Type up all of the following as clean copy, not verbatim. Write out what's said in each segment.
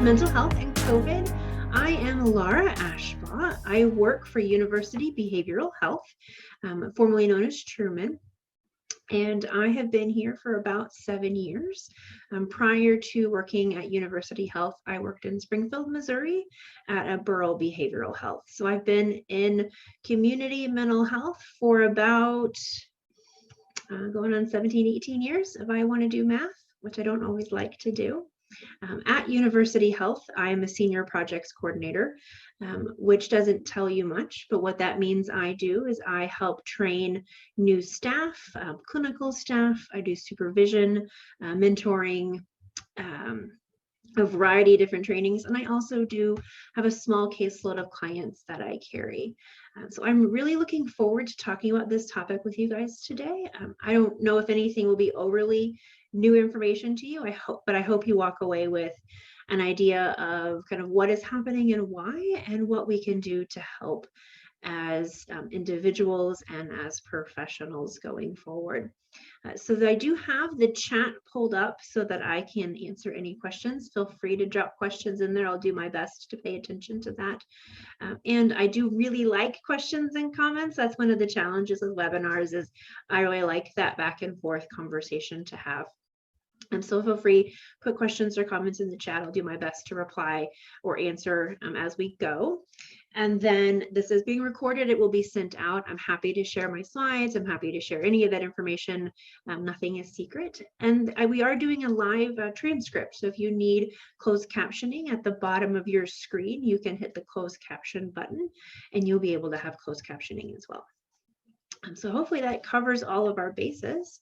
Mental Health and COVID. I am Lara Ashbaugh. I work for University Behavioral Health, formerly known as Truman, and I have been here for about 7 years. Prior to working at University Health, I worked in Springfield, Missouri at a Burrell Behavioral Health. So I've been in community mental health for about going on 17, 18 years, if I want to do math, which I don't always like to do. At University Health, I am a senior projects coordinator, which doesn't tell you much, but what that means I do is I help train new staff, clinical staff. I do supervision, mentoring, a variety of different trainings, and I also do have a small caseload of clients that I carry. So I'm really looking forward to talking about this topic with you guys today. I don't know if anything will be overly new information to you, but I hope you walk away with an idea of kind of what is happening and why, and what we can do to help as individuals and as professionals going forward. So I do have the chat pulled up so that I can answer any questions. Feel free to drop questions in there. I'll do my best to pay attention to that. And I do really like questions and comments. That's one of the challenges with webinars, is I really like that back and forth conversation to have. So feel free, put questions or comments in the chat. I'll do my best to reply or answer as we go. And then this is being recorded. It will be sent out. I'm happy to share my slides. I'm happy to share any of that information. Nothing is secret. And we are doing a live transcript. So if you need closed captioning at the bottom of your screen, you can hit the closed caption button and you'll be able to have closed captioning as well. So hopefully that covers all of our bases,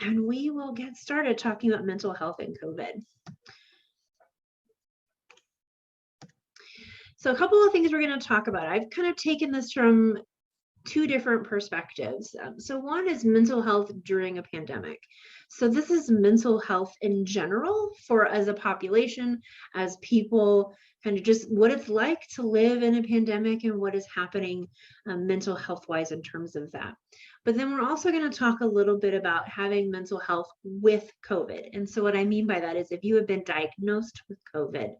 and we will get started talking about mental health and COVID. So a couple of things we're going to talk about. I've kind of taken this from two different perspectives. So one is mental health during a pandemic. So this is mental health in general for as a population, as people, kind of just what it's like to live in a pandemic and what is happening mental health wise in terms of that. But then we're also going to talk a little bit about having mental health with COVID. And so what I mean by that is if you have been diagnosed with COVID,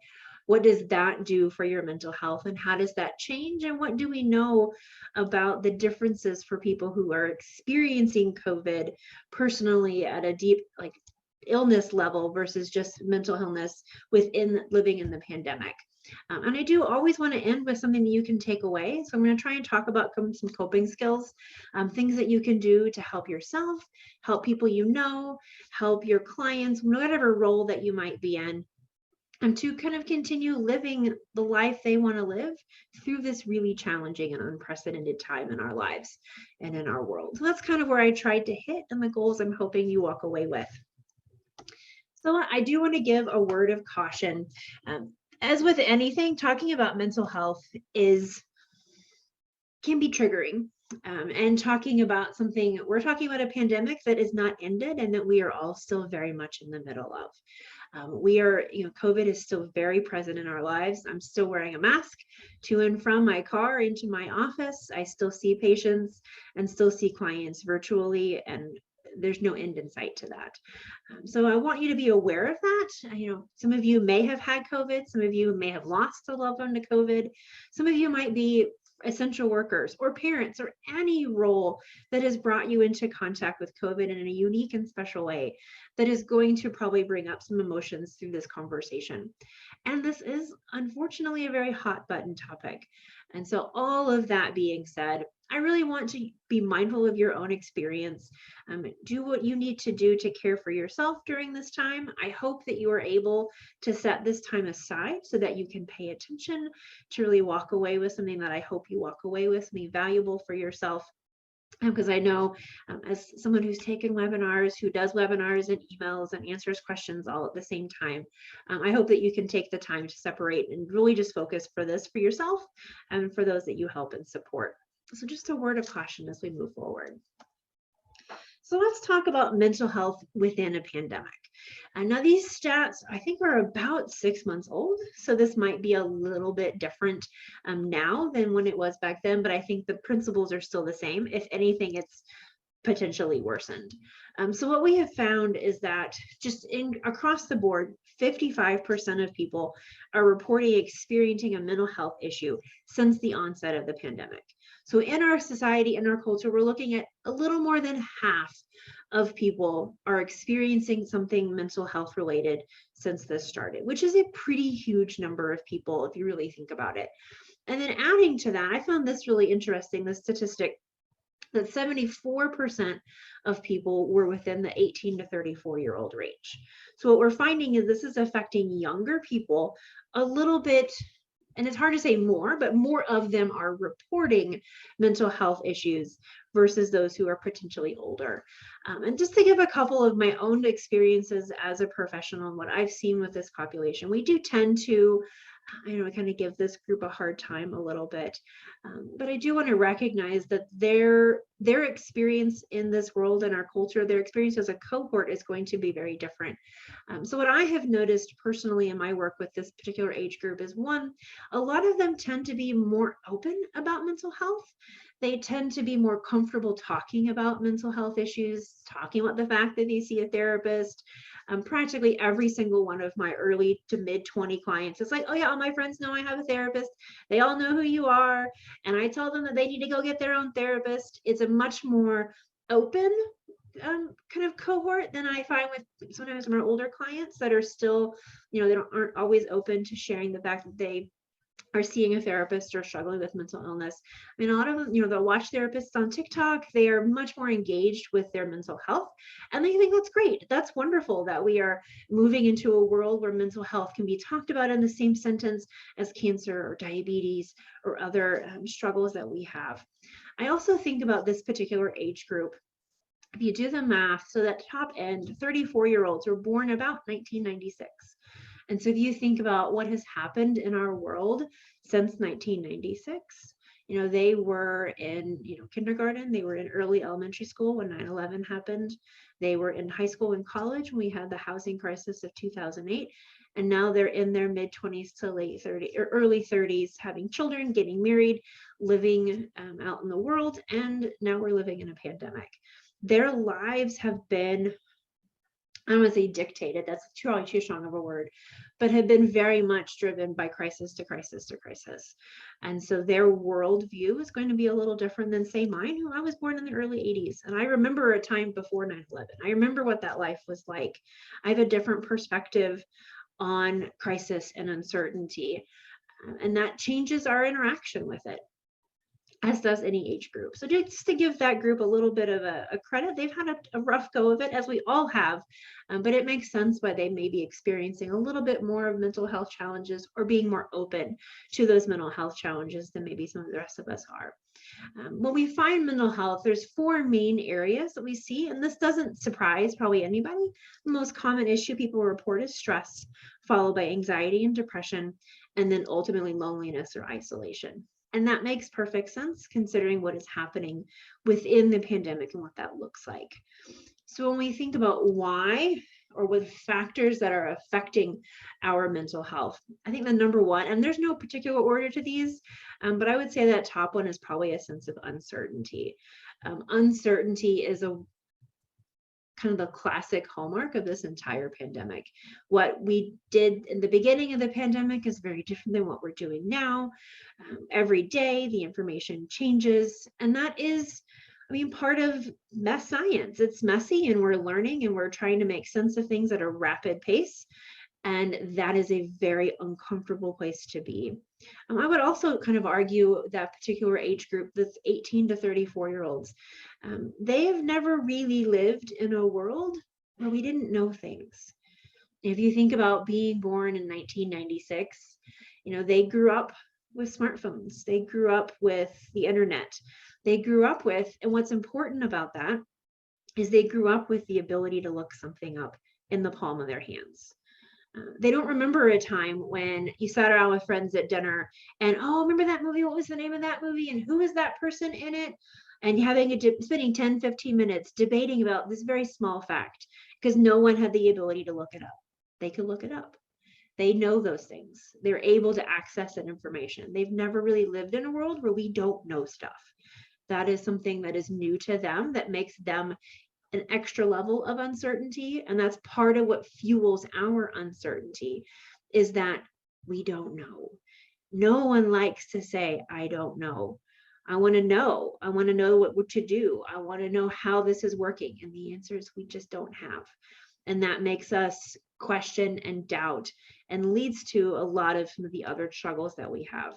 what does that do for your mental health, and how does that change? And what do we know about the differences for people who are experiencing COVID personally at a deep illness level versus just mental illness within living in the pandemic? And I do always want to end with something that you can take away. So I'm going to try and talk about some coping skills, things that you can do to help yourself, help people you know, help your clients, whatever role that you might be in, and to kind of continue living the life they want to live through this really challenging and unprecedented time in our lives and in our world. So that's kind of where I tried to hit, and the goals I'm hoping you walk away with. So I do want to give a word of caution. As with anything, talking about mental health can be triggering. And talking about we're talking about a pandemic that is not ended and that we are all still very much in the middle of. COVID is still very present in our lives. I'm still wearing a mask to and from my car into my office. I still see patients and still see clients virtually, and there's no end in sight to that. So I want you to be aware of that. Some of you may have had COVID. Some of you may have lost a loved one to COVID. Some of you might be essential workers or parents or any role that has brought you into contact with COVID in a unique and special way that is going to probably bring up some emotions through this conversation. And this is unfortunately a very hot button topic. And so all of that being said, I really want to be mindful of your own experience. Do what you need to do to care for yourself during this time. I hope that you are able to set this time aside so that you can pay attention, to really walk away with something that I hope you walk away with, something valuable for yourself. Because I know as someone who's taken webinars, who does webinars and emails and answers questions all at the same time, I hope that you can take the time to separate and really just focus for yourself and for those that you help and support. So just a word of caution as we move forward. So let's talk about mental health within a pandemic. Now these stats, I think, are about 6 months old. So this might be a little bit different now than when it was back then, but I think the principles are still the same. If anything, it's potentially worsened. So what we have found is that just across the board, 55% of people are reporting experiencing a mental health issue since the onset of the pandemic. So in our society, in our culture, we're looking at a little more than half of people are experiencing something mental health related since this started, which is a pretty huge number of people if you really think about it. And then adding to that, I found this really interesting, the statistic that 74% of people were within the 18 to 34-year-old range. So what we're finding is this is affecting younger people a little bit, and it's hard to say more, but more of them are reporting mental health issues versus those who are potentially older. And just to give a couple of my own experiences as a professional and what I've seen with this population, we do tend to kind of give this group a hard time a little bit. But I do want to recognize that their experience in this world and our culture, their experience as a cohort is going to be very different. So what I have noticed personally in my work with this particular age group is, one, a lot of them tend to be more open about mental health. They tend to be more comfortable talking about mental health issues, talking about the fact that they see a therapist. Practically every single one of my early to mid 20 clients, it's like, oh yeah, all my friends know I have a therapist. They all know who you are. And I tell them that they need to go get their own therapist. It's a much more open kind of cohort than I find with sometimes my older clients that are still, they aren't always open to sharing the fact that they are seeing a therapist or struggling with mental illness. I mean, a lot of them, they'll watch therapists on TikTok. They are much more engaged with their mental health, and they think that's great. That's wonderful that we are moving into a world where mental health can be talked about in the same sentence as cancer or diabetes or other struggles that we have. I also think about this particular age group. If you do the math, so that top end 34-year-olds were born about 1996. And so if you think about what has happened in our world since 1996, they were in, kindergarten, they were in early elementary school when 9/11 happened. They were in high school and college when we had the housing crisis of 2008. And now they're in their mid 20s to late 30s or early 30s, having children, getting married, living out in the world. And now we're living in a pandemic. Their lives have been, I don't want to say dictated, that's probably too strong of a word, but have been very much driven by crisis to crisis to crisis. And so their worldview is going to be a little different than, say, mine, who I was born in the early 80s. And I remember a time before 9/11. I remember what that life was like. I have a different perspective on crisis and uncertainty, and that changes our interaction with it, as does any age group. So just to give that group a little bit of a credit, they've had a rough go of it, as we all have, but it makes sense why they may be experiencing a little bit more of mental health challenges or being more open to those mental health challenges than maybe some of the rest of us are. When we find mental health, there's four main areas that we see, and this doesn't surprise probably anybody. The most common issue people report is stress, followed by anxiety and depression, and then ultimately loneliness or isolation. And that makes perfect sense considering what is happening within the pandemic and what that looks like. So when we think about why or what factors that are affecting our mental health, I think the number one, and there's no particular order to these, but I would say that top one is probably a sense of uncertainty. Uncertainty is a kind of the classic hallmark of this entire pandemic. What we did in the beginning of the pandemic is very different than what we're doing now. Every day, the information changes, and that is, part of mess science. It's messy, and we're learning, and we're trying to make sense of things at a rapid pace. And that is a very uncomfortable place to be. I would also kind of argue that particular age group, this 18 to 34-year-olds, they have never really lived in a world where we didn't know things. If you think about being born in 1996, they grew up with smartphones. They grew up with the internet. They grew up with, and what's important about that is they grew up with the ability to look something up in the palm of their hands. They don't remember a time when you sat around with friends at dinner and, oh, remember that movie? What was the name of that movie? And who is that person in it? And spending 10, 15 minutes debating about this very small fact because no one had the ability to look it up. They could look it up. They know those things. They're able to access that information. They've never really lived in a world where we don't know stuff. that is something that is new to them, that makes them an extra level of uncertainty. And that's part of what fuels our uncertainty, is that we don't know. No one likes to say, I don't know. I want to know. I want to know what to do. I want to know how this is working. And the answer is we just don't have. And that makes us question and doubt, and leads to a lot of some of the other struggles that we have,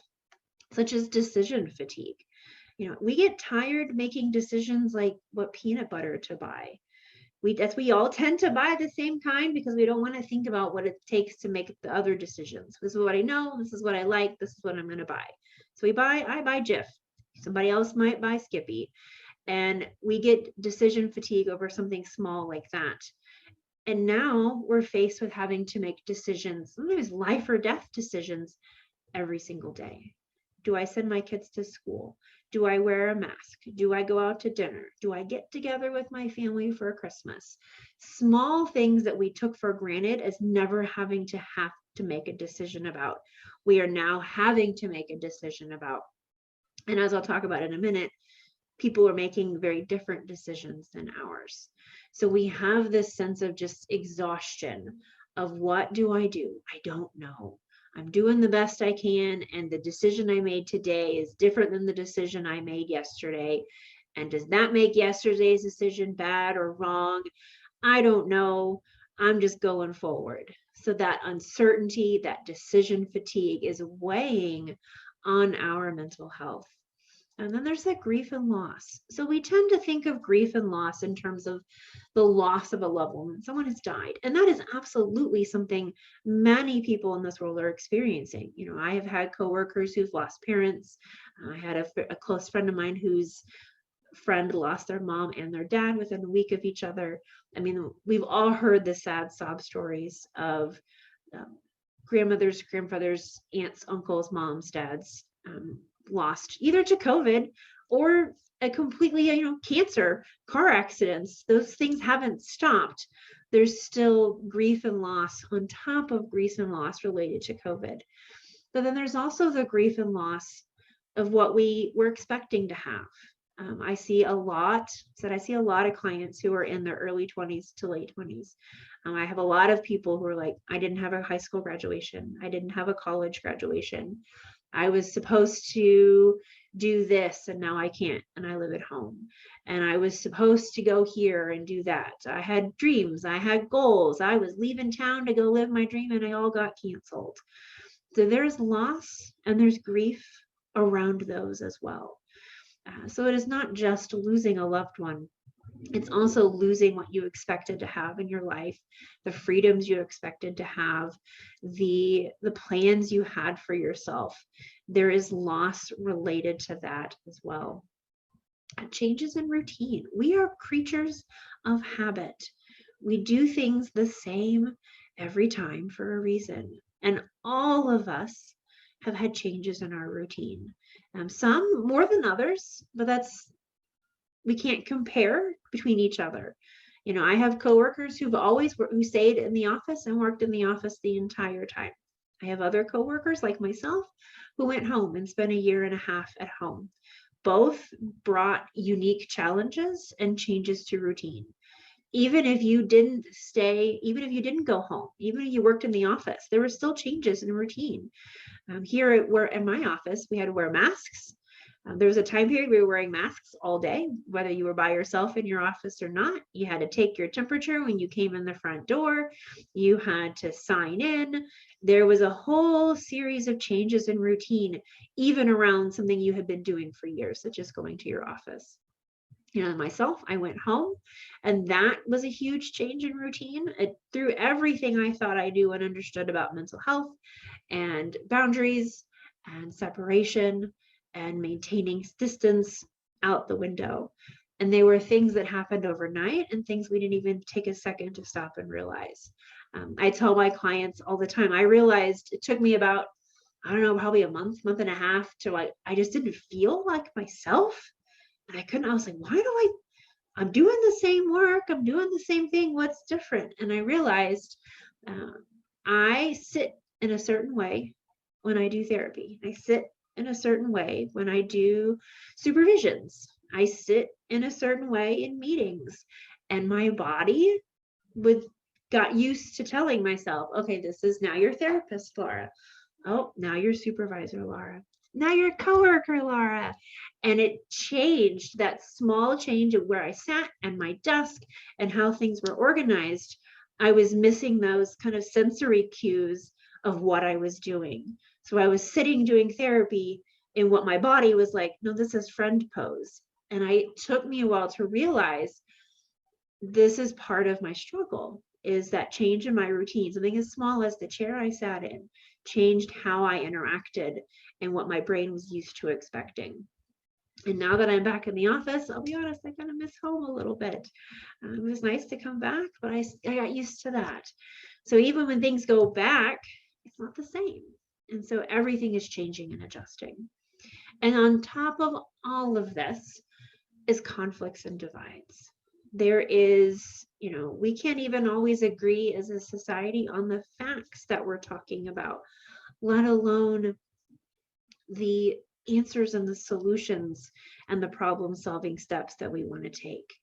such as decision fatigue. We get tired making decisions like what peanut butter to buy. We all tend to buy the same kind because we don't want to think about what it takes to make the other decisions. This is what I know. This is what I like. This is what I'm going to buy. So I buy Jif. Somebody else might buy Skippy. And we get decision fatigue over something small like that. And now we're faced with having to make decisions, sometimes life or death decisions, every single day. Do I send my kids to school? Do I wear a mask? Do I go out to dinner? Do I get together with my family for Christmas? Small things that we took for granted as never having to have to make a decision about, we are now having to make a decision about. And as I'll talk about in a minute, people are making very different decisions than ours. So we have this sense of just exhaustion of, what do? I don't know. I'm doing the best I can, and the decision I made today is different than the decision I made yesterday. And does that make yesterday's decision bad or wrong? I don't know. I'm just going forward. So that uncertainty, that decision fatigue is weighing on our mental health. And then there's that grief and loss. So we tend to think of grief and loss in terms of the loss of a loved one. Someone has died. And that is absolutely something many people in this world are experiencing. I have had coworkers who've lost parents. I had a close friend of mine whose friend lost their mom and their dad within a week of each other. I mean, we've all heard the sad sob stories of grandmothers, grandfathers, aunts, uncles, moms, dads, lost either to COVID or a completely, cancer, car accidents. Those things haven't stopped. There's still grief and loss on top of grief and loss related to COVID. But then there's also the grief and loss of what we were expecting to have. I see a lot of clients who are in their early 20s to late 20s. I have a lot of people who are like, I didn't have a high school graduation. I didn't have a college graduation. I was supposed to do this and now I can't, and I live at home. And I was supposed to go here and do that. I had dreams, I had goals. I was leaving town to go live my dream, and I all got canceled. So there's loss and there's grief around those as well. So it is not just losing a loved one. It's also losing what you expected to have in your life, the freedoms you expected to have, the plans you had for yourself. There is loss related to that as well. Changes in routine. We are creatures of habit. We do things the same every time for a reason. And all of us have had changes in our routine. Some more than others, but we can't compare between each other. I have coworkers who stayed in the office and worked in the office the entire time. I have other coworkers like myself who went home and spent a year and a half at home. Both brought unique challenges and changes to routine. Even if you didn't go home, even if you worked in the office, there were still changes in routine. Here in my office, we had to wear masks. There was a time period we were wearing masks all day, whether you were by yourself in your office or not. You had to take your temperature when you came in the front door. You had to sign in. There was a whole series of changes in routine, even around something you had been doing for years, such as going to your office. Myself, I went home, and that was a huge change in routine. It threw everything I thought I knew and understood about mental health and boundaries and separation and maintaining distance out the window. And they were things that happened overnight and things we didn't even take a second to stop and realize. I tell my clients all the time, I realized it took me about, probably a month and a half to I just didn't feel like myself. And I was like, I'm doing the same work. I'm doing the same thing. What's different? And I realized I sit in a certain way when I do therapy. I sit in a certain way when I do supervisions. I sit in a certain way in meetings, and my body would got used to telling myself, okay, this is now your therapist, Laura. Oh, now your supervisor, Laura. Now your coworker, Laura. And it changed, that small change of where I sat and my desk and how things were organized. I was missing those kind of sensory cues of what I was doing. So I was sitting doing therapy, and what my body was like, no, this is friend pose. And it took me a while to realize this is part of my struggle, is that change in my routine. Something as small as the chair I sat in changed how I interacted and what my brain was used to expecting. And now that I'm back in the office, I'll be honest, I kind of miss home a little bit. It was nice to come back, but I got used to that. So even when things go back, it's not the same. And so everything is changing and adjusting. And on top of all of this is conflicts and divides. There is, we can't even always agree as a society on the facts that we're talking about, let alone the answers and the solutions and the problem-solving steps that we want to take.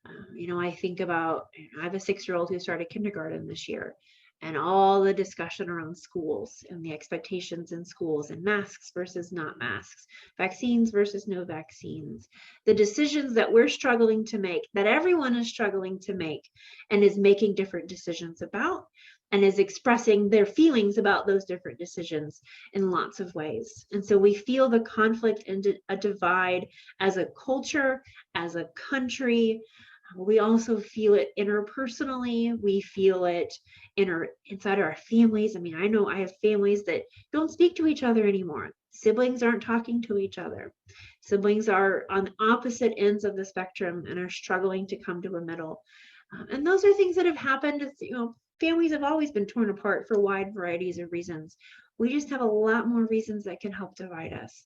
I think about, I have a 6-year-old who started kindergarten this year, and all the discussion around schools and the expectations in schools, and masks versus not masks, vaccines versus no vaccines, the decisions that we're struggling to make, that everyone is struggling to make and is making different decisions about, and is expressing their feelings about those different decisions in lots of ways. And so we feel the conflict and a divide as a culture, as a country. We also feel it interpersonally. We feel it inside our families. I mean, I know I have families that don't speak to each other anymore. Siblings aren't talking to each other. Siblings are on opposite ends of the spectrum and are struggling to come to a middle. And those are things that have happened. Families have always been torn apart for wide varieties of reasons. We just have a lot more reasons that can help divide us.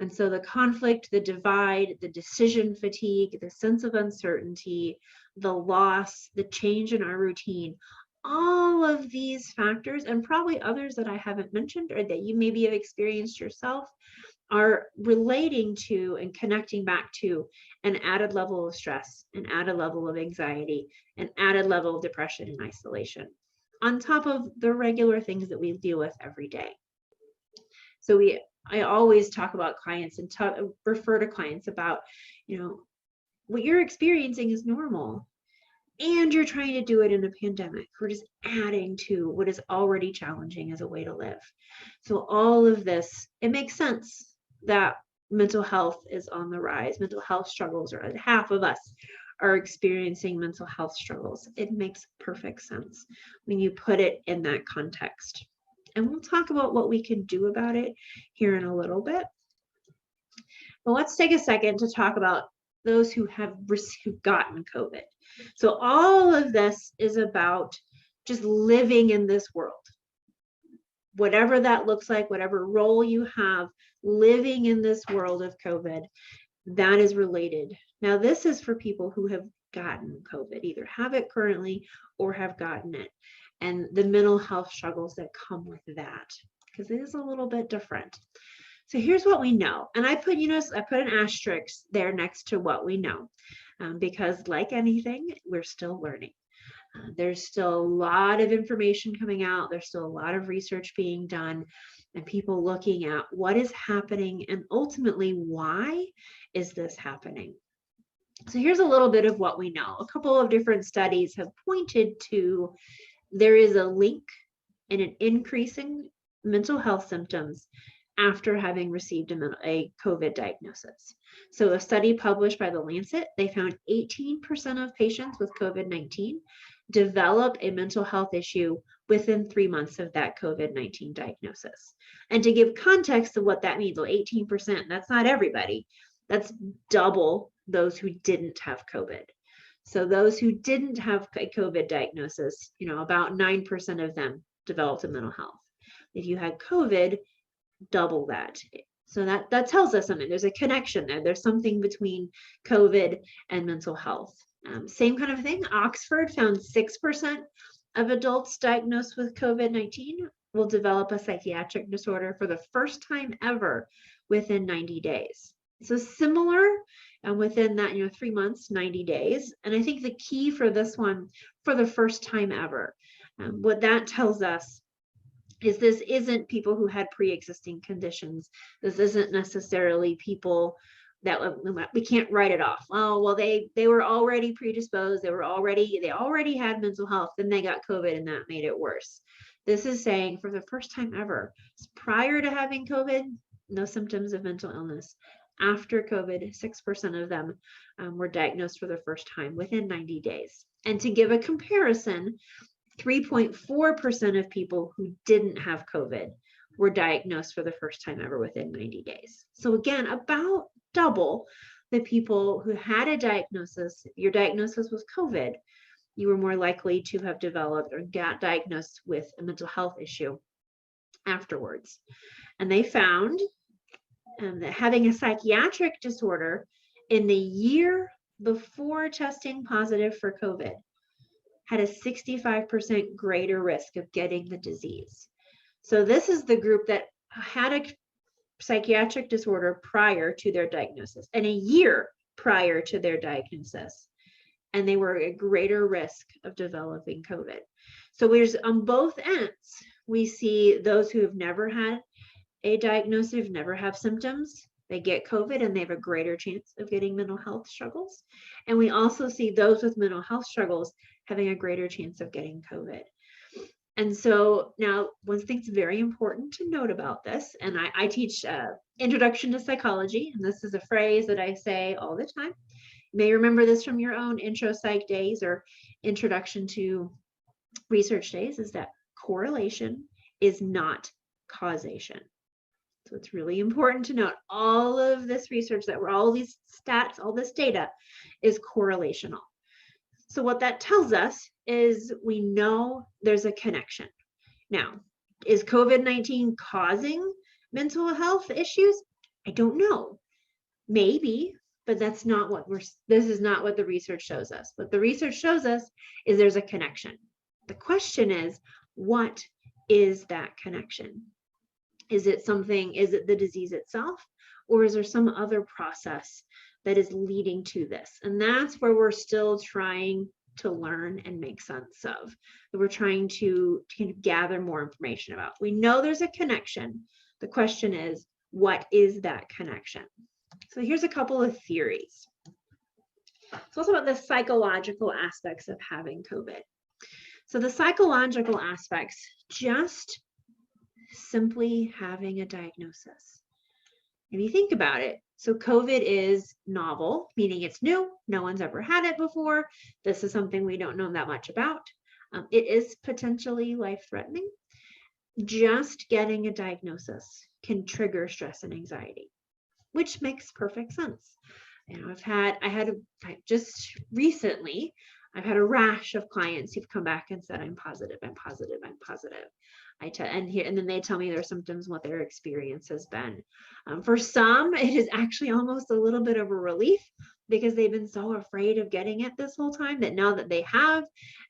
And so the conflict, the divide, the decision fatigue, the sense of uncertainty, the loss, the change in our routine, all of these factors, and probably others that I haven't mentioned or that you maybe have experienced yourself, are relating to and connecting back to an added level of stress, an added level of anxiety, an added level of depression and isolation, on top of the regular things that we deal with every day. So I always talk about clients and refer to clients about, what you're experiencing is normal, and you're trying to do it in a pandemic. We're just adding to what is already challenging as a way to live. So all of this, it makes sense that mental health is on the rise. Mental health struggles, or half of us are experiencing mental health struggles. It makes perfect sense when you put it in that context. And we'll talk about what we can do about it here in a little bit. But let's take a second to talk about those who've gotten COVID. So all of this is about just living in this world. Whatever that looks like, whatever role you have, living in this world of COVID, that is related. Now, this is for people who have gotten COVID, either have it currently or have gotten it, and the mental health struggles that come with that, because it is a little bit different. So here's what we know. And I put an asterisk there next to what we know, because like anything, we're still learning. There's still a lot of information coming out. There's still a lot of research being done, and people looking at what is happening and ultimately why is this happening. So here's a little bit of what we know. A couple of different studies have pointed to there is a link in an increasing mental health symptoms after having received a COVID diagnosis. So a study published by The Lancet, they found 18% of patients with COVID-19 develop a mental health issue within 3 months of that COVID-19 diagnosis. And to give context of what that means, well, 18%, that's not everybody. That's double those who didn't have COVID. So those who didn't have a COVID diagnosis, about 9% of them developed a mental health. If you had COVID, double that. So that tells us something. There's a connection there. There's something between COVID and mental health. Same kind of thing. Oxford found 6% of adults diagnosed with COVID-19 will develop a psychiatric disorder for the first time ever within 90 days. So similar And within that, 3 months, 90 days. And I think the key for this one, for the first time ever, what that tells us is this isn't people who had pre-existing conditions. This isn't necessarily people that we can't write it off. Oh, well, they were already predisposed. They already had mental health. Then they got COVID and that made it worse. This is saying for the first time ever, prior to having COVID, no symptoms of mental illness. After COVID, 6% of them were diagnosed for the first time within 90 days. And to give a comparison, 3.4% of people who didn't have COVID were diagnosed for the first time ever within 90 days. So again, about double the people who had a diagnosis. If your diagnosis was COVID, you were more likely to have developed or got diagnosed with a mental health issue afterwards. And they found that having a psychiatric disorder in the year before testing positive for COVID had a 65% greater risk of getting the disease. So this is the group that had a psychiatric disorder prior to their diagnosis and a year prior to their diagnosis. And they were at greater risk of developing COVID. So there's on both ends, we see those who have never had a diagnosis, never have symptoms, they get COVID and they have a greater chance of getting mental health struggles. And we also see those with mental health struggles having a greater chance of getting COVID. And so now one thing that's very important to note about this, and I teach Introduction to Psychology, and this is a phrase that I say all the time. You may remember this from your own intro psych days or introduction to research days, is that correlation is not causation. So it's really important to note all of this research all these stats, all this data is correlational. So what that tells us is we know there's a connection. Now, is COVID-19 causing mental health issues? I don't know. Maybe, but this is not what the research shows us. What the research shows us is there's a connection. The question is, what is that connection? Is it the disease itself, or is there some other process that is leading to this? And that's where we're still trying to learn and make sense of. We're trying to kind of gather more information about. We know there's a connection. The question is, what is that connection? So here's a couple of theories. So let's talk about the psychological aspects of having COVID. So the psychological aspects, just simply having a diagnosis. If you think about it, so COVID is novel, meaning it's new. No one's ever had it before. This is something we don't know that much about. It is potentially life-threatening. Just getting a diagnosis can trigger stress and anxiety, which makes perfect sense. Just recently, I've had a rash of clients who've come back and said, I'm positive, I'm positive, I'm positive. And then they tell me their symptoms, what their experience has been. For some, it is actually almost a little bit of a relief because they've been so afraid of getting it this whole time that now that they have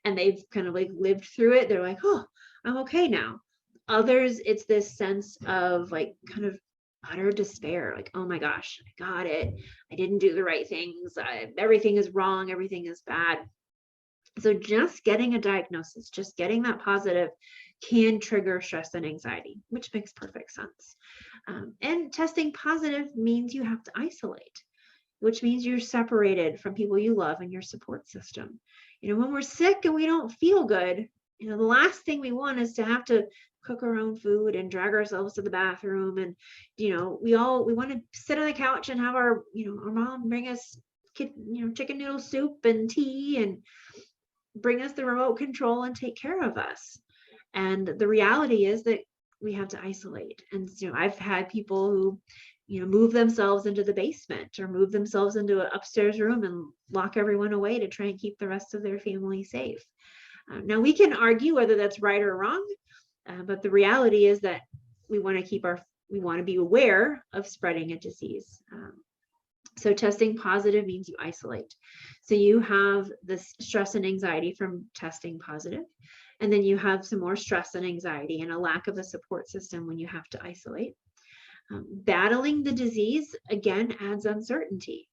and they've kind of like lived through it, they're like, oh, I'm okay now. Others, it's this sense of like kind of utter despair, like, oh my gosh, I got it. I didn't do the right things. Everything is wrong. Everything is bad. So just getting a diagnosis, just getting that positive can trigger stress and anxiety, which makes perfect sense. And testing positive means you have to isolate, which means you're separated from people you love and your support system. When we're sick and we don't feel good, the last thing we want is to have to cook our own food and drag ourselves to the bathroom. And, we want to sit on the couch and have our mom bring us, chicken noodle soup and tea and bring us the remote control and take care of us. And the reality is that we have to isolate. And, I've had people who, move themselves into the basement or move themselves into an upstairs room and lock everyone away to try and keep the rest of their family safe. Now we can argue whether that's right or wrong, but the reality is that we want to be aware of spreading a disease. So testing positive means you isolate. So you have this stress and anxiety from testing positive, and then you have some more stress and anxiety and a lack of a support system when you have to isolate. Battling the disease, again, adds uncertainty.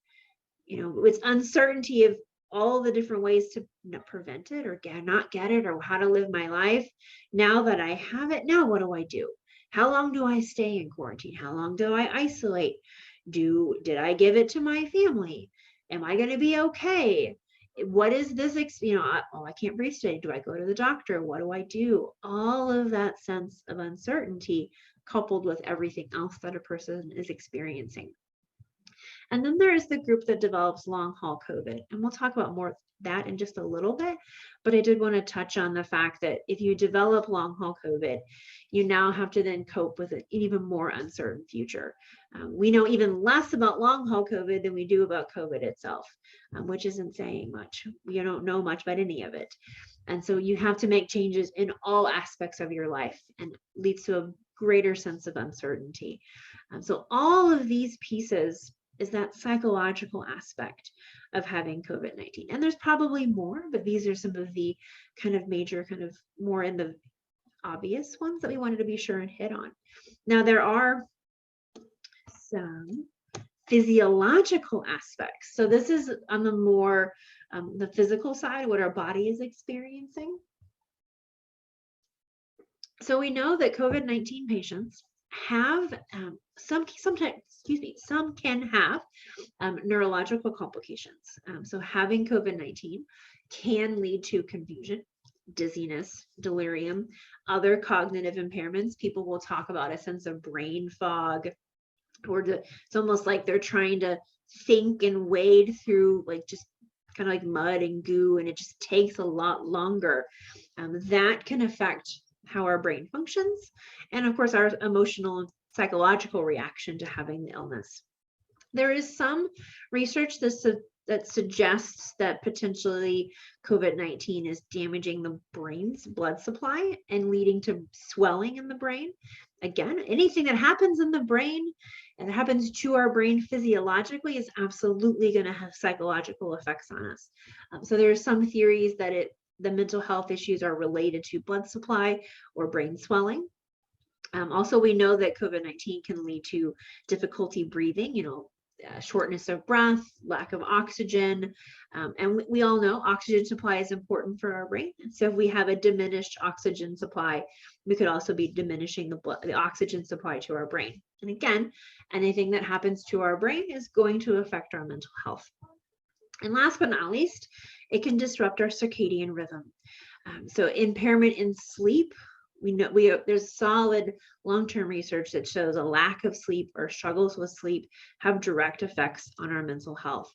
it's uncertainty of all the different ways to prevent it or not get it, or how to live my life. Now that I have it, now what do I do? How long do I stay in quarantine? How long do I isolate? Did I give it to my family? Am I going to be okay? What is this? I can't breathe today. Do I go to the doctor? What do I do? All of that sense of uncertainty coupled with everything else that a person is experiencing. And then there is the group that develops long haul COVID. And we'll talk about more that in just a little bit. But I did want to touch on the fact that if you develop long haul COVID, you now have to then cope with an even more uncertain future. We know even less about long haul COVID than we do about COVID itself, which isn't saying much. You don't know much about any of it. And so you have to make changes in all aspects of your life, and leads to a greater sense of uncertainty. So all of these pieces is that psychological aspect of having COVID-19. And there's probably more, but these are some of the kind of major, kind of more in the obvious ones that we wanted to be sure and hit on. Now, there are some physiological aspects. So this is on the more the physical side, what our body is experiencing. So we know that COVID-19 patients have some can have neurological complications. So having COVID-19 can lead to confusion, dizziness, delirium, other cognitive impairments. People will talk about a sense of brain fog, or it's almost like they're trying to think and wade through like just kind of like mud and goo, and it just takes a lot longer. That can affect how our brain functions, and of course our emotional and psychological reaction to having the illness. There is some research that suggests that potentially COVID-19 is damaging the brain's blood supply and leading to swelling in the brain. Again, anything that happens in the brain and happens to our brain physiologically is absolutely going to have psychological effects on us. So there are some theories that the mental health issues are related to blood supply or brain swelling. Also, we know that COVID-19 can lead to difficulty breathing, shortness of breath, lack of oxygen. And we all know oxygen supply is important for our brain. So if we have a diminished oxygen supply, we could also be diminishing the oxygen supply to our brain. And again, anything that happens to our brain is going to affect our mental health. And last but not least, it can disrupt our circadian rhythm. So impairment in sleep, there's solid long-term research that shows a lack of sleep or struggles with sleep have direct effects on our mental health.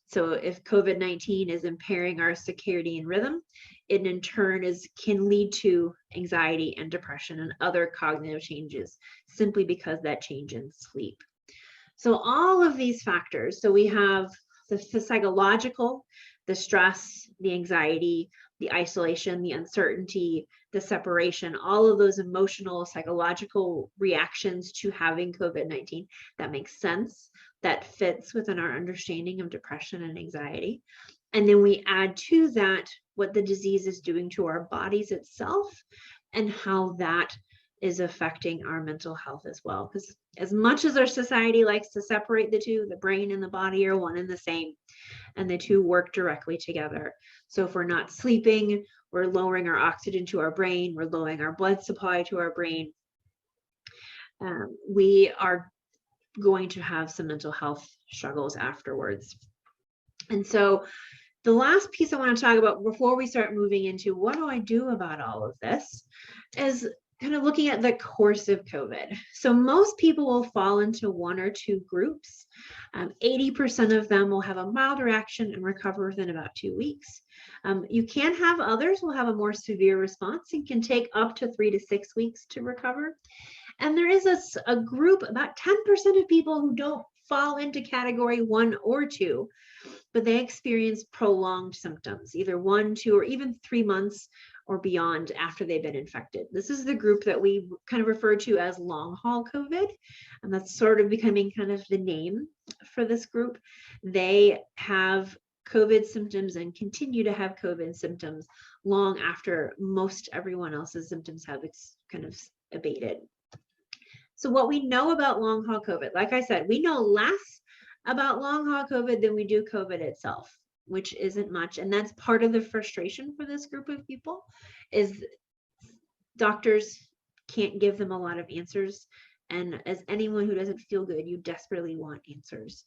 So if COVID-19 is impairing our circadian rhythm, it in turn can lead to anxiety and depression and other cognitive changes simply because that change in sleep. So all of these factors, so we have the psychological, the stress, the anxiety, the isolation, the uncertainty, the separation, all of those emotional, psychological reactions to having COVID-19 that makes sense, that fits within our understanding of depression and anxiety. And then we add to that what the disease is doing to our bodies itself and how that is affecting our mental health as well. Because as much as our society likes to separate the two, the brain and the body are one and the same, and the two work directly together. So if we're not sleeping, we're lowering our oxygen to our brain, we're lowering our blood supply to our brain. We are going to have some mental health struggles afterwards. And so the last piece I want to talk about before we start moving into what do I do about all of this is kind of looking at the course of COVID. So most people will fall into one or two groups. 80% of them will have a mild reaction and recover within about 2 weeks. You can have others will have a more severe response and can take up to 3 to 6 weeks to recover. And there is a group, about 10% of people who don't fall into category 1 or 2, but they experience prolonged symptoms, either 1, 2, or even 3 months or beyond after they've been infected. This is the group that we kind of refer to as long haul COVID, and that's sort of becoming kind of the name for this group. They have COVID symptoms and continue to have COVID symptoms long after most everyone else's symptoms have kind of abated. So what we know about long haul COVID, like I said, we know less about long haul COVID than we do COVID itself, which isn't much. And that's part of the frustration for this group of people, is doctors can't give them a lot of answers. And as anyone who doesn't feel good, you desperately want answers.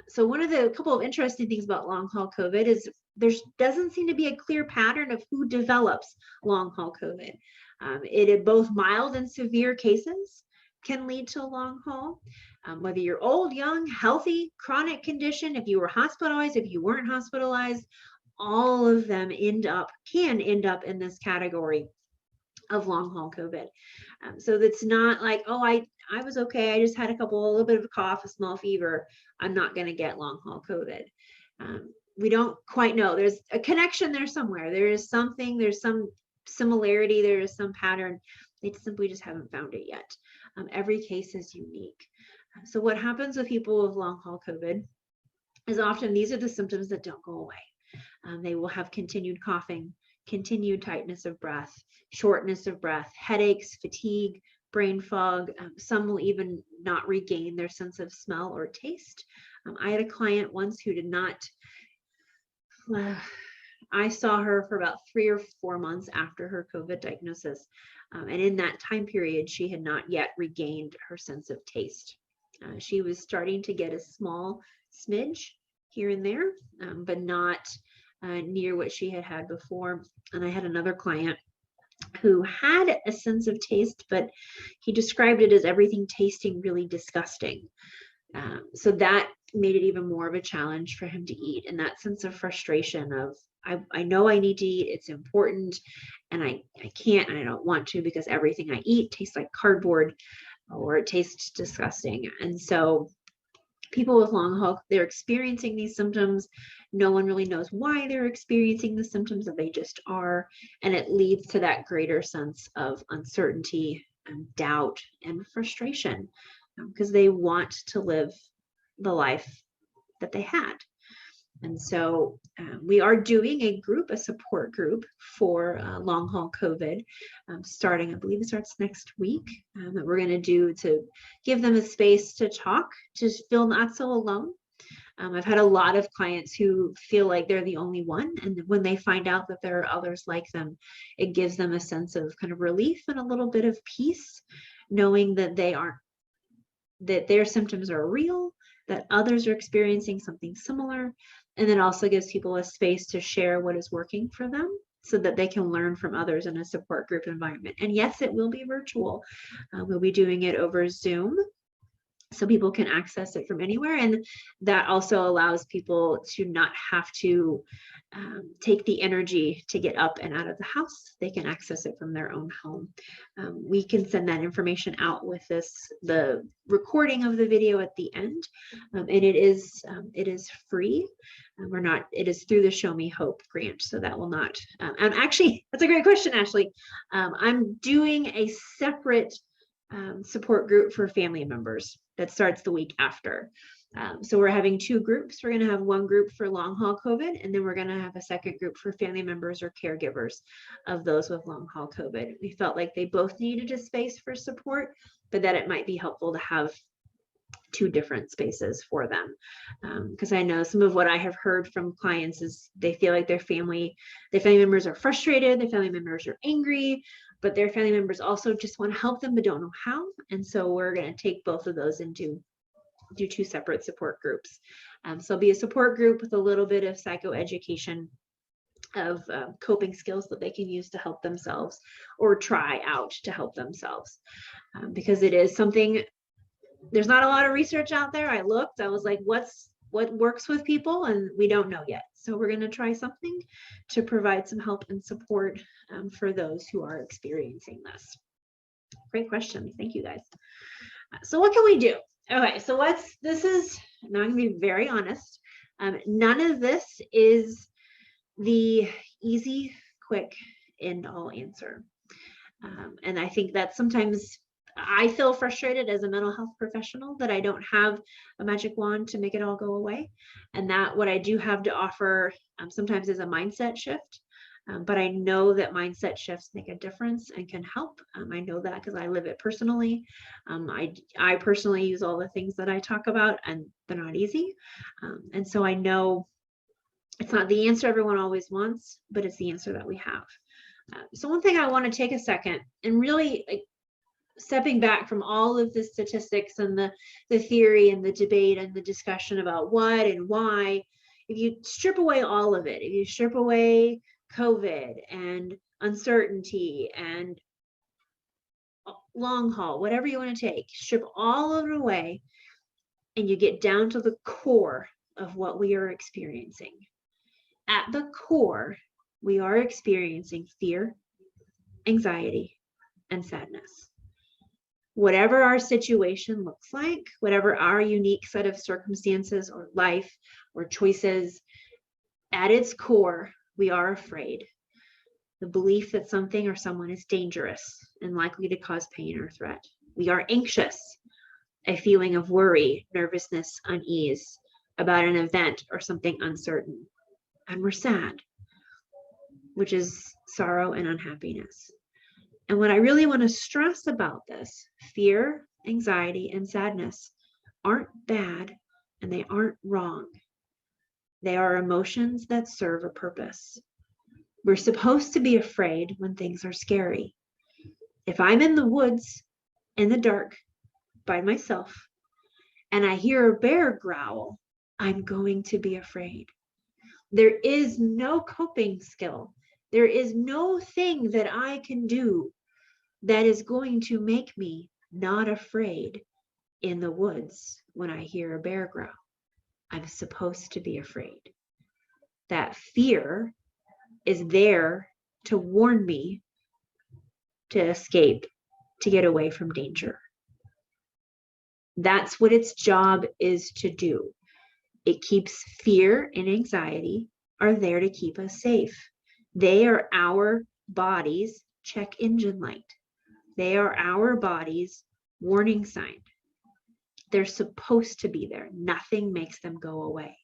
So one of the couple of interesting things about long haul COVID is there doesn't seem to be a clear pattern of who develops long haul COVID. It both mild and severe cases can lead to long haul. Whether you're old, young, healthy, chronic condition, if you were hospitalized, if you weren't hospitalized, all of them can end up in this category of long haul COVID. So that's not like, oh, I was okay. I just had a little bit of a cough, a small fever. I'm not going to get long haul COVID. We don't quite know. There's a connection there somewhere. There is something, there's some similarity, there is some pattern. They simply just haven't found it yet. Every case is unique. So what happens with people with long haul COVID is often these are the symptoms that don't go away. They will have continued coughing, continued tightness of breath, shortness of breath, headaches, fatigue, brain fog. Some will even not regain their sense of smell or taste. I had a client once who did not, I saw her for about 3 or 4 months after her COVID diagnosis. And in that time period, she had not yet regained her sense of taste. She was starting to get a small smidge here and there, but not near what she had had before. And I had another client who had a sense of taste, but he described it as everything tasting really disgusting. So that made it even more of a challenge for him to eat, and that sense of frustration of, I know I need to eat, it's important, and I can't, and I don't want to because everything I eat tastes like cardboard or it tastes disgusting. And so people with long haul, they're experiencing these symptoms. No one really knows why they're experiencing the symptoms, that they just are. And it leads to that greater sense of uncertainty and doubt and frustration because they want to live the life that they had. And so we are doing a support group for long haul COVID, starting, I believe it starts next week, that we're going to do to give them a space to talk, to feel not so alone. I've had a lot of clients who feel like they're the only one. And when they find out that there are others like them, it gives them a sense of kind of relief and a little bit of peace, knowing that that their symptoms are real, that others are experiencing something similar. And then also gives people a space to share what is working for them so that they can learn from others in a support group environment. And yes, it will be virtual. We'll be doing it over Zoom, so people can access it from anywhere. And that also allows people to not have to take the energy to get up and out of the house. They can access it from their own home. We can send that information out with the recording of the video at the end. And it is free. It is through the Show Me Hope grant. So that will not, and actually, that's a great question, Ashley. I'm doing a separate support group for family members that starts the week after. So we're having 2 groups. We're going to have one group for long haul COVID, and then we're going to have a second group for family members or caregivers of those with long haul COVID. We felt like they both needed a space for support, but that it might be helpful to have 2 different spaces for them. Because I know some of what I have heard from clients is they feel like their family members are frustrated, their family members are angry, but their family members also just want to help them but don't know how. And so we're going to take both of those and do 2 separate support groups. So it'll be a support group with a little bit of psychoeducation of coping skills that they can use to help themselves or try out to help themselves. Because it is something, there's not a lot of research out there. I looked, I was like, what works with people? And we don't know yet. So we're going to try something to provide some help and support for those who are experiencing this. Great question. Thank you, guys. So what can we do? Okay, so now I'm going to be very honest. None of this is the easy, quick, end-all answer. And I think that sometimes I feel frustrated as a mental health professional that I don't have a magic wand to make it all go away. And that what I do have to offer sometimes is a mindset shift. But I know that mindset shifts make a difference and can help. I know that because I live it personally. I personally use all the things that I talk about, and they're not easy. And so I know it's not the answer everyone always wants, but it's the answer that we have. So one thing I want to take a second and really stepping back from all of the statistics and the theory and the debate and the discussion about what and why, if you strip away all of it, if you strip away COVID and uncertainty and long haul, whatever you want to take, strip all of it away, and you get down to the core of what we are experiencing. At the core, we are experiencing fear, anxiety, and sadness. Whatever our situation looks like, whatever our unique set of circumstances or life or choices, at its core, we are afraid. The belief that something or someone is dangerous and likely to cause pain or threat. We are anxious, a feeling of worry, nervousness, unease about an event or something uncertain. And we're sad, which is sorrow and unhappiness. And what I really want to stress about this, fear, anxiety, and sadness aren't bad and they aren't wrong. They are emotions that serve a purpose. We're supposed to be afraid when things are scary. If I'm in the woods, in the dark, by myself, and I hear a bear growl, I'm going to be afraid. There is no coping skill. There is no thing that I can do that is going to make me not afraid in the woods when I hear a bear growl. I'm supposed to be afraid. That fear is there to warn me to escape, to get away from danger. That's what its job is to do. It keeps fear and anxiety are there to keep us safe. They are our body's check engine light. They are our body's warning sign. They're supposed to be there. Nothing makes them go away.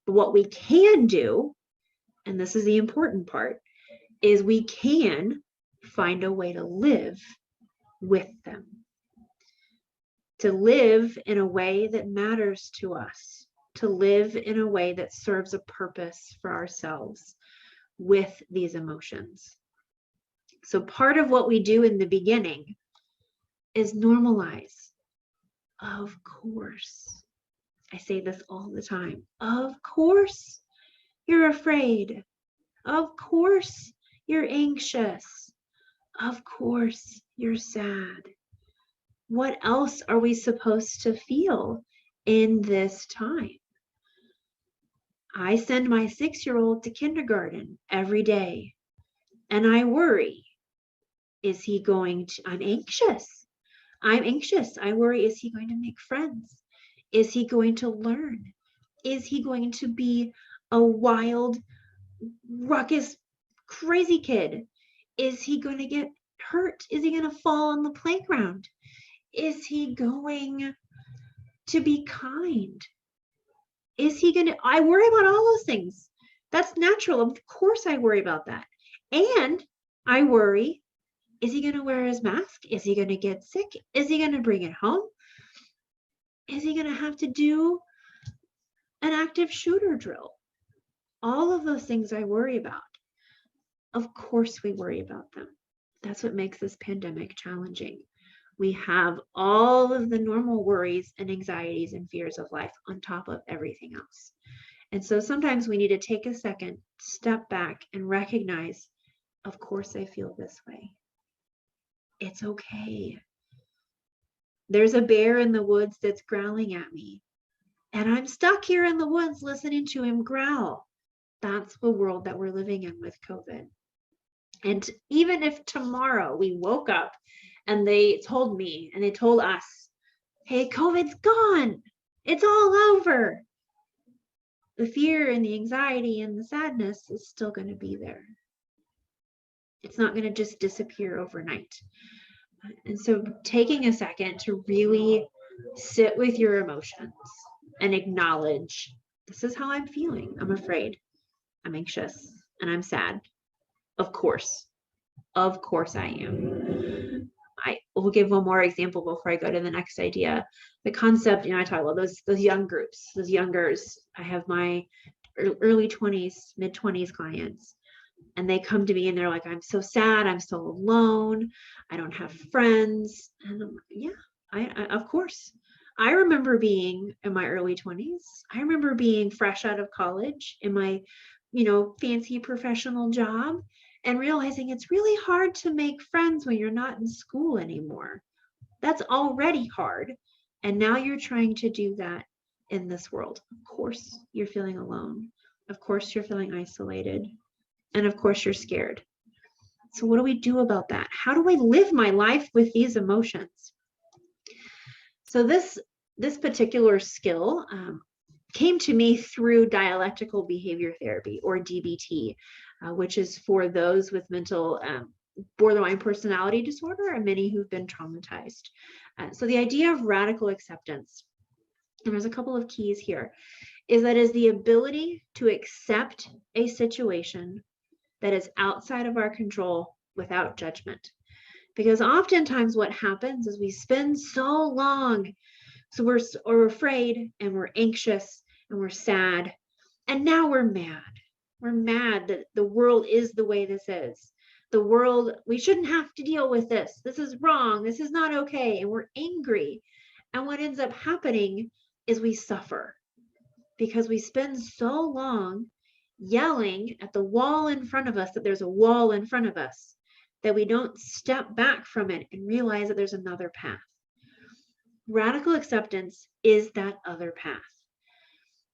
But what we can do, and this is the important part, is we can find a way to live with them. To live in a way that matters to us. To live in a way that serves a purpose for ourselves with these emotions. So part of what we do in the beginning is normalize. Of course. I say this all the time. Of course you're afraid. Of course you're anxious. Of course you're sad. What else are we supposed to feel in this time? I send my 6-year-old to kindergarten every day, and I worry. Is he going to, I'm anxious. I worry, is he going to make friends? Is he going to learn? Is he going to be a wild, ruckus, crazy kid? Is he going to get hurt? Is he going to fall on the playground? Is he going to be kind? Is he going to, I worry about all those things. That's natural. Of course I worry about that. And I worry, is he going to wear his mask? Is he going to get sick? Is he going to bring it home? Is he going to have to do an active shooter drill? All of those things I worry about. Of course we worry about them. That's what makes this pandemic challenging. We have all of the normal worries and anxieties and fears of life on top of everything else. And so sometimes we need to take a second, step back, and recognize, of course I feel this way. It's okay. There's a bear in the woods that's growling at me, and I'm stuck here in the woods listening to him growl. That's the world that we're living in with COVID. And even if tomorrow we woke up and they told me and they told us, hey, COVID's gone, it's all over, the fear and the anxiety and the sadness is still going to be there. It's not going to just disappear overnight. And so taking a second to really sit with your emotions and acknowledge, this is how I'm feeling. I'm afraid, I'm anxious, and I'm sad. Of course. Of course I am. I will give one more example before I go to the next idea. The concept, I talk about those young groups, those youngers. I have my early 20s, mid 20s clients, and they come to me and they're like, I'm so sad, I'm so alone, I don't have friends. And I'm like, yeah, I of course. I remember being in my early 20s. I remember being fresh out of college in my, fancy professional job, and realizing it's really hard to make friends when you're not in school anymore. That's already hard. And now you're trying to do that in this world. Of course, you're feeling alone. Of course, you're feeling isolated. And of course, you're scared. So what do we do about that? How do I live my life with these emotions? So this particular skill came to me through dialectical behavior therapy, or DBT, which is for those with mental borderline personality disorder and many who've been traumatized. So the idea of radical acceptance, and there's a couple of keys here, is the ability to accept a situation that is outside of our control without judgment. Because oftentimes what happens is we spend so long, so we're afraid and we're anxious and we're sad, and now we're mad. We're mad that the world is the way this is. The world, we shouldn't have to deal with this. This is wrong. This is not okay. And we're angry. And what ends up happening is we suffer because we spend so long yelling at the wall in front of us that there's a wall in front of us, that we don't step back from it and realize that there's another path. Radical acceptance is that other path.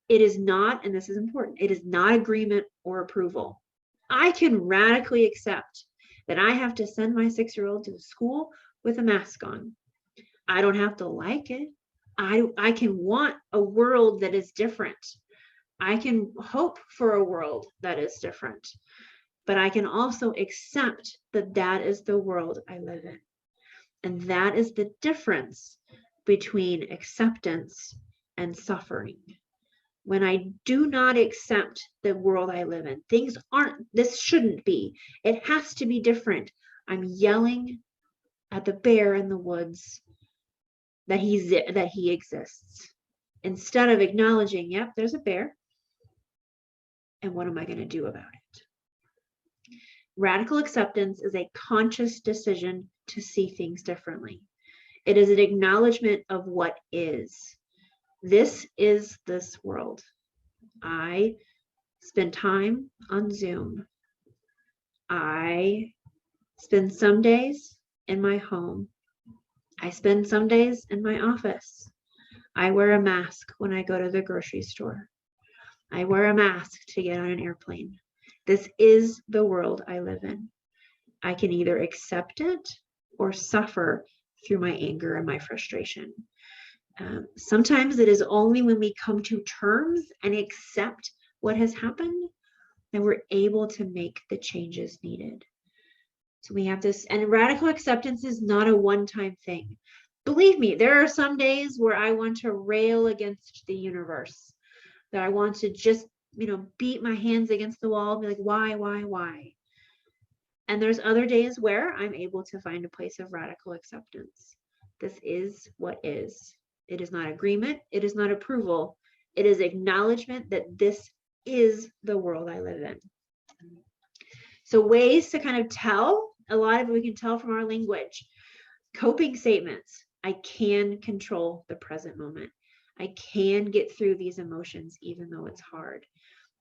It is not, and this is important, it is not agreement or approval. I can radically accept that I have to send my 6-year-old to school with a mask on. I don't have to like it. I can want a world that is different. I can hope for a world that is different, but I can also accept that that is the world I live in. And that is the difference between acceptance and suffering. When I do not accept the world I live in, things aren't, this shouldn't be, it has to be different. I'm yelling at the bear in the woods that he exists, instead of acknowledging, yep, there's a bear, and what am I going to do about it? Radical acceptance is a conscious decision to see things differently. It is an acknowledgement of what is. This is this world. I spend time on Zoom. I spend some days in my home. I spend some days in my office. I wear a mask when I go to the grocery store. I wear a mask to get on an airplane. This is the world I live in. I can either accept it or suffer through my anger and my frustration. Sometimes it is only when we come to terms and accept what has happened that we're able to make the changes needed. So we have this, and radical acceptance is not a one-time thing. Believe me, there are some days where I want to rail against the universe, that I want to just, beat my hands against the wall and be like, why? And there's other days where I'm able to find a place of radical acceptance. This is what is. It is not agreement. It is not approval. It is acknowledgement that this is the world I live in. So ways to kind of tell, a lot of it we can tell from our language. Coping statements. I can control the present moment. I can get through these emotions even though it's hard.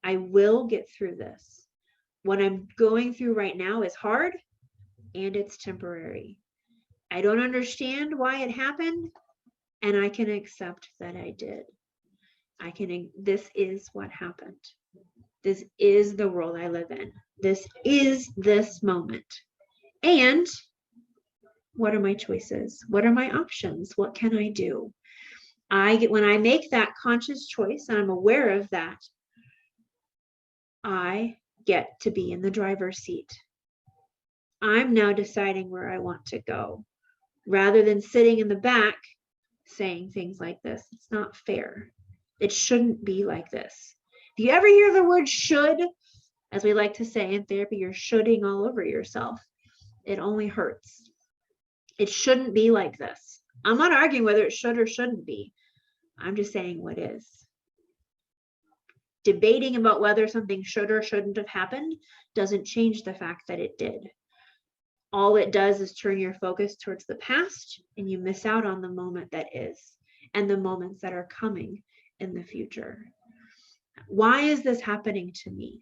I will get through this. What I'm going through right now is hard and it's temporary. I don't understand why it happened, and I can accept that I did. This is what happened. This is the world I live in. This is this moment. And what are my choices? What are my options? What can I do? When I make that conscious choice and I'm aware of that, I get to be in the driver's seat. I'm now deciding where I want to go, rather than sitting in the back saying things like this. It's not fair. It shouldn't be like this. If you ever hear the word should, As we like to say in therapy, you're shoulding all over yourself. It only hurts. It shouldn't be like this. I'm not arguing whether it should or shouldn't be. I'm just saying what is. Debating about whether something should or shouldn't have happened doesn't change the fact that it did. All it does is turn your focus towards the past, and you miss out on the moment that is and the moments that are coming in the future. Why is this happening to me?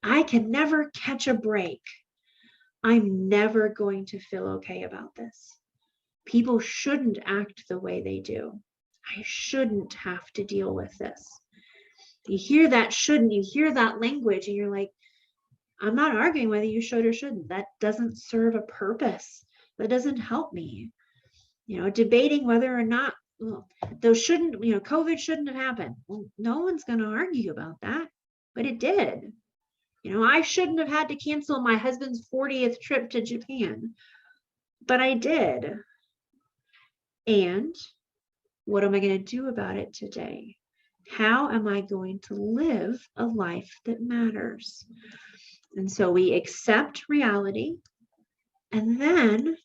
I can never catch a break. I'm never going to feel okay about this. People shouldn't act the way they do. I shouldn't have to deal with this. You hear that shouldn't, you hear that language, and you're like, I'm not arguing whether you should or shouldn't. That doesn't serve a purpose. That doesn't help me. Debating whether or not those shouldn't, COVID shouldn't have happened. Well, no one's going to argue about that, but it did. I shouldn't have had to cancel my husband's 40th trip to Japan, but I did. And what am I going to do about it today? How am I going to live a life that matters? And so we accept reality, and then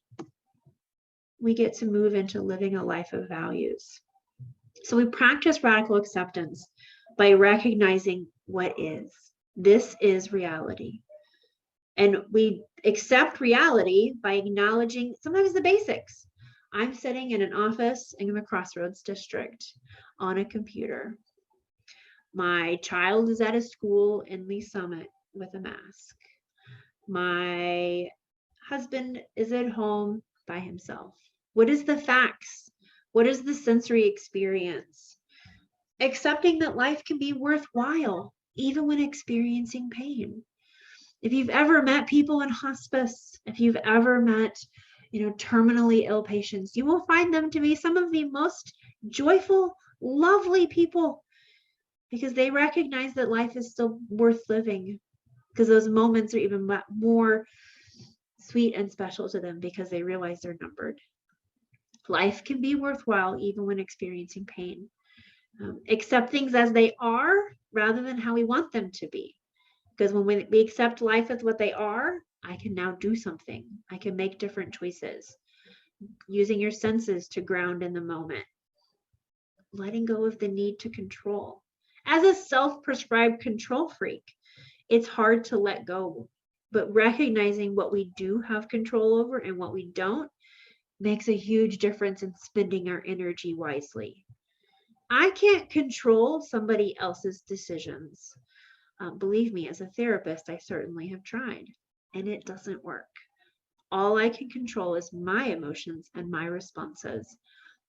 we get to move into living a life of values. So we practice radical acceptance by recognizing what is. This is reality. And we accept reality by acknowledging sometimes the basics. I'm sitting in an office in the Crossroads district on a computer. My child is at a school in Lee Summit with a mask. My husband is at home by himself. What is the facts? What is the sensory experience? Accepting that life can be worthwhile, even when experiencing pain. If you've ever met people in hospice, if you've ever met, terminally ill patients, you will find them to be some of the most joyful, lovely people, because they recognize that life is still worth living, because those moments are even more sweet and special to them because they realize they're numbered. Life can be worthwhile even when experiencing pain. Accept things as they are rather than how we want them to be. Because when we accept life as what they are, I can now do something. I can make different choices. Using your senses to ground in the moment. Letting go of the need to control. As a self-prescribed control freak, it's hard to let go. But recognizing what we do have control over and what we don't makes a huge difference in spending our energy wisely. I can't control somebody else's decisions. Believe me, as a therapist, I certainly have tried, and it doesn't work. All I can control is my emotions and my responses,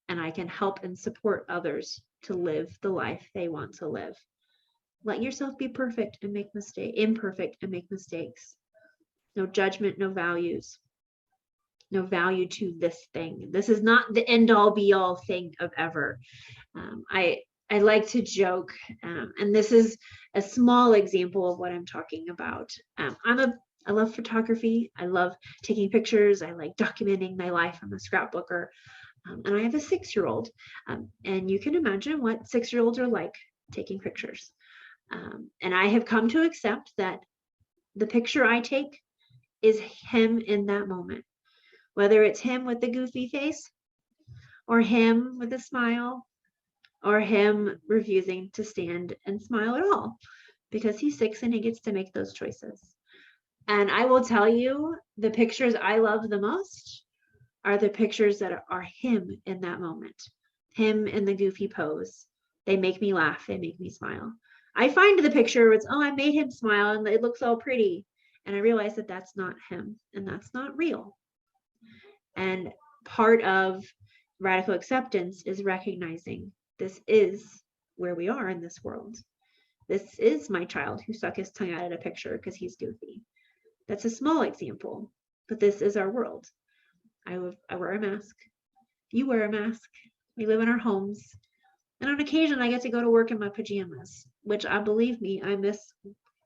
and I can help and support others to live the life they want to live. Let yourself be imperfect and make mistakes. No judgment, no values. No value to this thing. This is not the end all be all thing of ever. I like to joke, and this is a small example of what I'm talking about. I love photography. I love taking pictures. I like documenting my life. I'm a scrapbooker, and I have a 6-year-old. And you can imagine what 6-year-olds are like taking pictures. And I have come to accept that the picture I take is him in that moment. Whether it's him with the goofy face, or him with a smile, or him refusing to stand and smile at all, because he's 6 and he gets to make those choices. And I will tell you, the pictures I love the most are the pictures that are him in that moment, him in the goofy pose. They make me laugh, they make me smile. I find the picture where it's, I made him smile and it looks all pretty. And I realize that that's not him and that's not real. And part of radical acceptance is recognizing this is where we are in this world. This is my child who stuck his tongue out at a picture because he's goofy. That's a small example, but this is our world. I wear a mask. You wear a mask. We live in our homes. And on occasion, I get to go to work in my pajamas, which believe me, I miss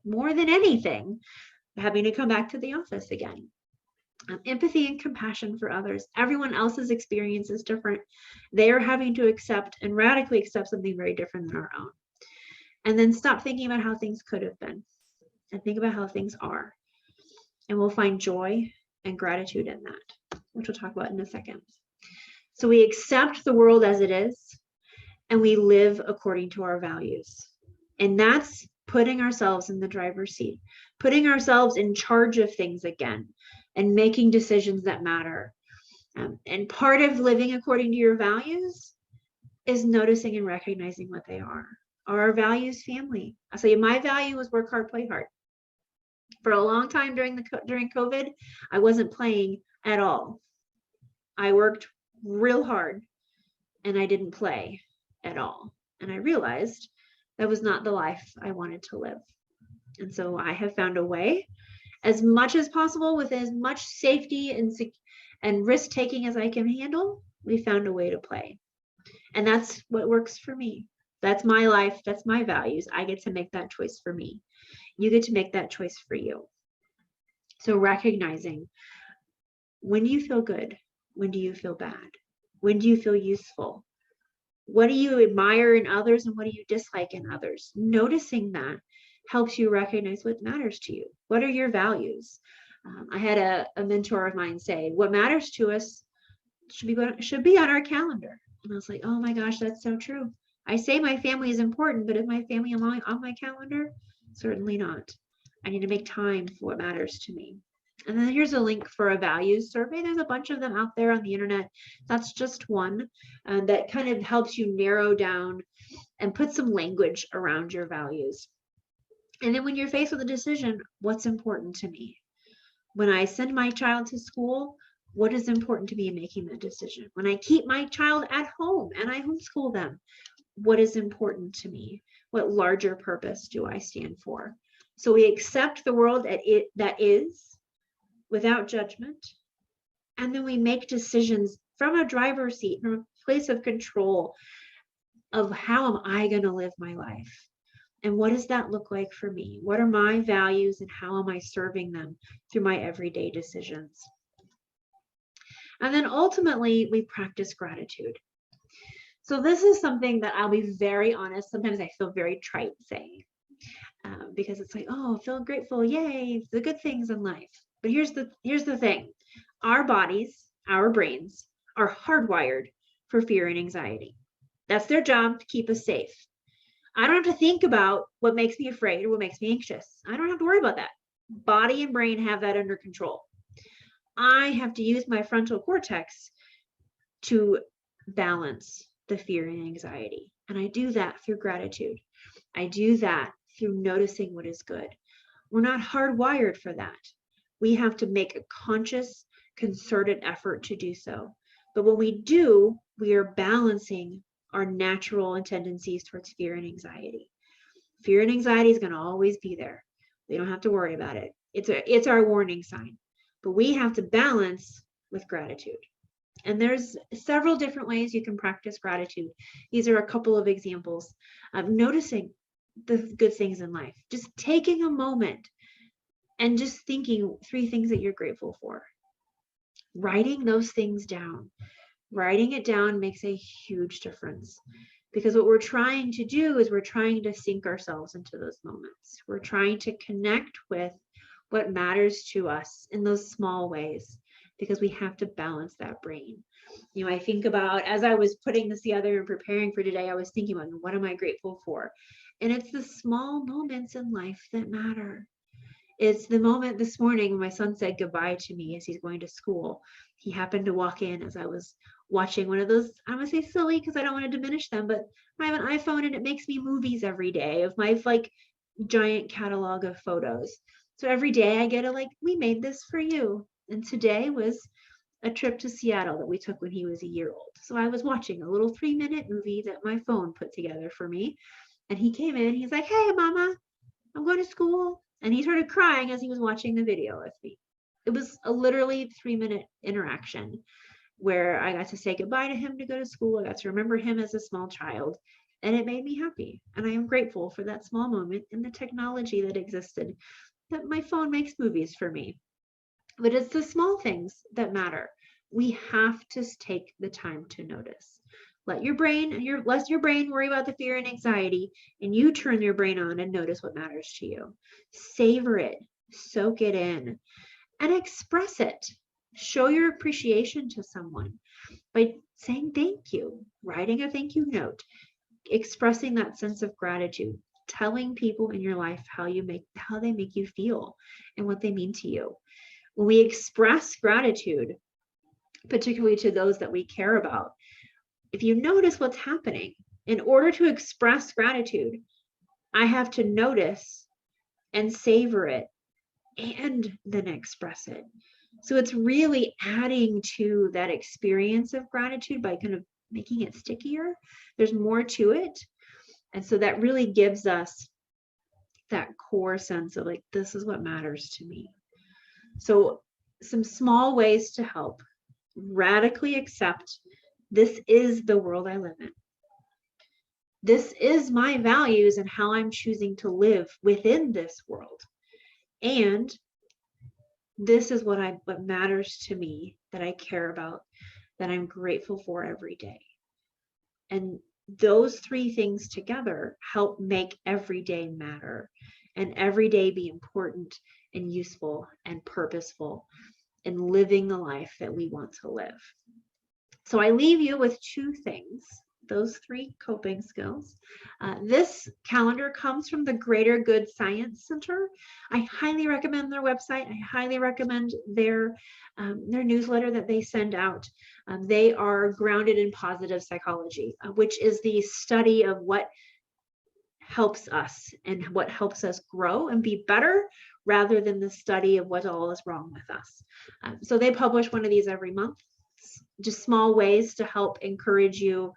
more than anything, having to come back to the office again. Empathy and compassion for others. Everyone else's experience is different. They are having to accept and radically accept something very different than our own. And then stop thinking about how things could have been. and think about how things are. And we'll find joy and gratitude in that, which we'll talk about in a second. So we accept the world as it is, and we live according to our values. And that's putting ourselves in the driver's seat, putting ourselves in charge of things again, and making decisions that matter. And part of living according to your values is noticing and recognizing what they are. Are our values family? I'll say my value was work hard, play hard. For a long time during COVID, I wasn't playing at all. I worked real hard and I didn't play at all. And I realized that was not the life I wanted to live. And so I have found a way, as much as possible, with as much safety and risk taking as I can handle. We found a way to play. And that's what works for me. That's my life. That's my values. I get to make that choice for me. You get to make that choice for you. So recognizing, when do you feel good? When do you feel bad? When do you feel useful? What do you admire in others and what do you dislike in others? Noticing that helps you recognize what matters to you. What are your values? I had a mentor of mine say, what matters to us should be on our calendar. And I was like, oh my gosh, that's so true. I say my family is important, but is my family on my calendar? Certainly not. I need to make time for what matters to me. And then here's a link for a values survey. There's a bunch of them out there on the internet. That's just one that kind of helps you narrow down and put some language around your values. And then when you're faced with a decision, what's important to me? When I send my child to school, what is important to me in making that decision? When I keep my child at home and I homeschool them, what is important to me? What larger purpose do I stand for? So we accept the world that is, without judgment. And then we make decisions from a driver's seat, from a place of control of how am I going to live my life? And what does that look like for me? What are my values and how am I serving them through my everyday decisions? And then ultimately, we practice gratitude. So this is something that I'll be very honest, sometimes I feel very trite saying, because it's like, oh, feel grateful, yay, the good things in life. But here's the thing. Our bodies, our brains are hardwired for fear and anxiety. That's their job, to keep us safe. I don't have to think about what makes me afraid or what makes me anxious. I don't have to worry about that. Body and brain have that under control. I have to use my frontal cortex to balance the fear and anxiety. And I do that through gratitude. I do that through noticing what is good. We're not hardwired for that. We have to make a conscious, concerted effort to do so. But when we do, we are balancing our natural tendencies towards fear and anxiety. Fear and anxiety is going to always be there. We don't have to worry about it. It's our warning sign. But we have to balance with gratitude. And there's several different ways you can practice gratitude. These are a couple of examples of noticing the good things in life. Just taking a moment and just thinking 3 things that you're grateful for. Writing those things down. Writing it down makes a huge difference, because what we're trying to do is we're trying to sink ourselves into those moments. We're trying to connect with what matters to us in those small ways, because we have to balance that brain. You know, I think about, as I was putting this together and preparing for today, I was thinking about, what am I grateful for? And it's the small moments in life that matter. It's the moment this morning when my son said goodbye to me as he's going to school. He happened to walk in as I was watching one of those, I'm gonna say silly because I don't want to diminish them, but I have an iPhone and it makes me movies every day of my giant catalog of photos. So every day I get we made this for you. And today was a trip to Seattle that we took when he was a year old. So I was watching a little 3-minute movie that my phone put together for me. And he came in, he's like, hey, mama, I'm going to school. And he started crying as he was watching the video with me. It was a literally 3-minute interaction where I got to say goodbye to him to go to school. I got to remember him as a small child, and it made me happy. And I am grateful for that small moment in the technology that existed, that my phone makes movies for me. But it's the small things that matter. We have to take the time to notice. Let your brain worry about the fear and anxiety, and you turn your brain on and notice what matters to you. Savor it, soak it in, and express it. Show your appreciation to someone by saying thank you, writing a thank you note, expressing that sense of gratitude, telling people in your life how they make you feel and what they mean to you. When we express gratitude, particularly to those that we care about, if you notice what's happening, in order to express gratitude, I have to notice and savor it and then express it. So it's really adding to that experience of gratitude by kind of making it stickier. There's more to it. And so that really gives us that core sense of like, this is what matters to me. So some small ways to help: radically accept this is the world I live in. This is my values and how I'm choosing to live within this world. And this is what matters to me, that I care about, that I'm grateful for every day. And those three things together help make every day matter and every day be important and useful and purposeful in living the life that we want to live. So I leave you with two things, those three coping skills. This calendar comes from the Greater Good Science Center. I highly recommend their website. I highly recommend their newsletter that they send out. They are grounded in positive psychology, which is the study of what helps us and what helps us grow and be better, rather than the study of what all is wrong with us. So they publish one of these every month. Just small ways to help encourage you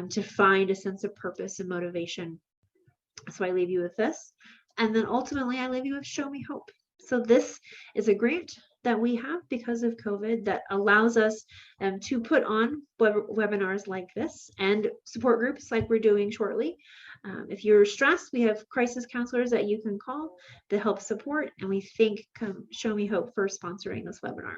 to find a sense of purpose and motivation. So I leave you with this. And then ultimately, I leave you with Show Me Hope. So this is a grant that we have because of COVID that allows us to put on webinars like this and support groups like we're doing shortly. If you're stressed, we have crisis counselors that you can call to help support. And we thank Show Me Hope for sponsoring this webinar.